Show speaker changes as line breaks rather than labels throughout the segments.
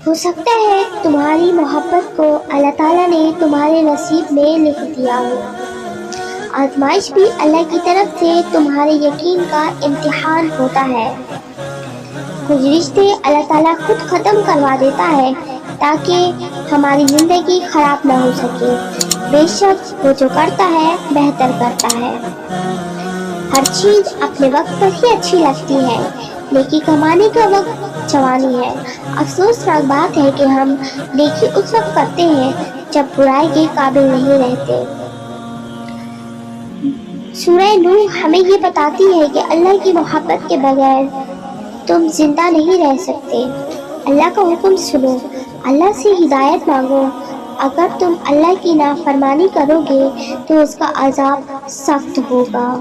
ہو سکتا ہے تمہاری محبت کو اللہ تعالیٰ نے تمہارے نصیب میں لکھ دیا ہو۔ آزمائش بھی اللہ کی طرف سے تمہارے یقین کا امتحان ہوتا ہے۔ کچھ رشتے اللہ تعالیٰ خود ختم کروا دیتا ہے تاکہ ہماری زندگی خراب نہ ہو سکے۔ بے شک وہ جو کرتا ہے بہتر کرتا ہے۔ ہر چیز اپنے وقت پر ہی اچھی لگتی ہے، نیکی کمانے کا وقت جوانی ہے۔ افسوسناک بات ہے کہ ہم نیکی اس وقت کرتے ہیں جب برائی کے قابل نہیں رہتے۔ سورہ نوح ہمیں یہ بتاتی ہے کہ اللہ کی محبت کے بغیر تم زندہ نہیں رہ سکتے۔ اللہ کا حکم سنو، اللہ سے ہدایت مانگو۔ اگر تم اللہ کی نافرمانی کرو گے تو اس کا عذاب سخت ہوگا۔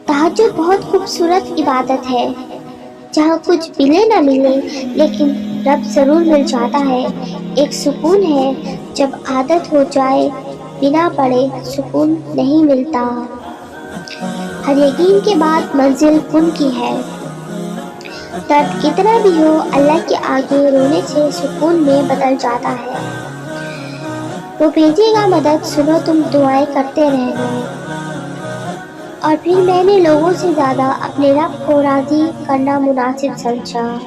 تہجد بہت خوبصورت عبادت ہے جہاں کچھ ملے نہ ملے لیکن رب ضرور مل جاتا ہے۔ ایک سکون ہے جب عادت ہو جائے، بنا پڑھے سکون نہیں ملتا۔ ہر یقین کے بعد منزل کن کی ہے۔ درد کتنا بھی ہو اللہ کے آگے رونے سے سکون میں بدل جاتا ہے۔ وہ بھیجے گا مدد، سنو تم دعائیں کرتے رہنا۔ اور پھر میں نے لوگوں سے زیادہ اپنے رب کو راضی کرنا مناسب سمجھا۔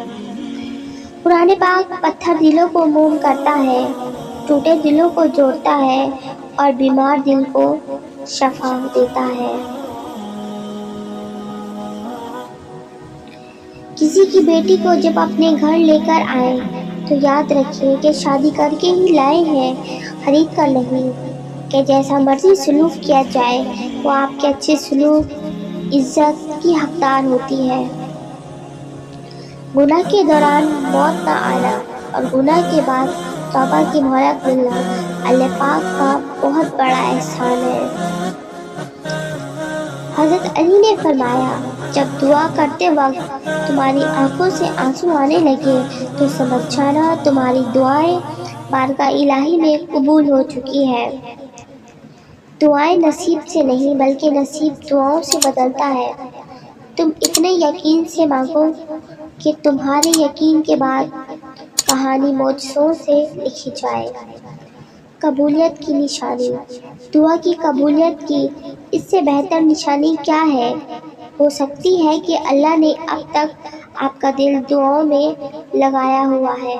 قرآن پاک پتھر دلوں کو موم کرتا ہے، ٹوٹے دلوں کو جوڑتا ہے اور بیمار دل کو شفا دیتا ہے۔ کسی کی بیٹی کو جب اپنے گھر لے کر آئیں تو یاد رکھیں کہ شادی کر کے ہی لائے ہیں، خرید کر نہیں کہ جیسا مرضی سلوک کیا جائے وہ آپ کے اچھے سلوک عزت کی حقدار ہوتی ہے۔ گناہ کے دوران موت نہ آنا اور گناہ کے بعد توبہ کی مہلت ملنا اللہ پاک کا بہت بڑا احسان ہے۔ حضرت علی نے فرمایا، جب دعا کرتے وقت تمہاری آنکھوں سے آنسو آنے لگے تو سمجھ جانا تمہاری دعائیں بارگاہ الہی میں قبول ہو چکی ہے۔ دعائیں نصیب سے نہیں بلکہ نصیب دعاؤں سے بدلتا ہے۔ تم اتنے یقین سے مانگو کہ تمہارے یقین کے بعد کہانی معجزوں سے لکھی جائے۔ قبولیت کی نشانی۔ دعا کی قبولیت کی اس سے بہتر نشانی کیا ہے؟ ہو سکتی ہے کہ اللہ نے اب تک آپ کا دل دعاؤں میں لگایا ہوا ہے۔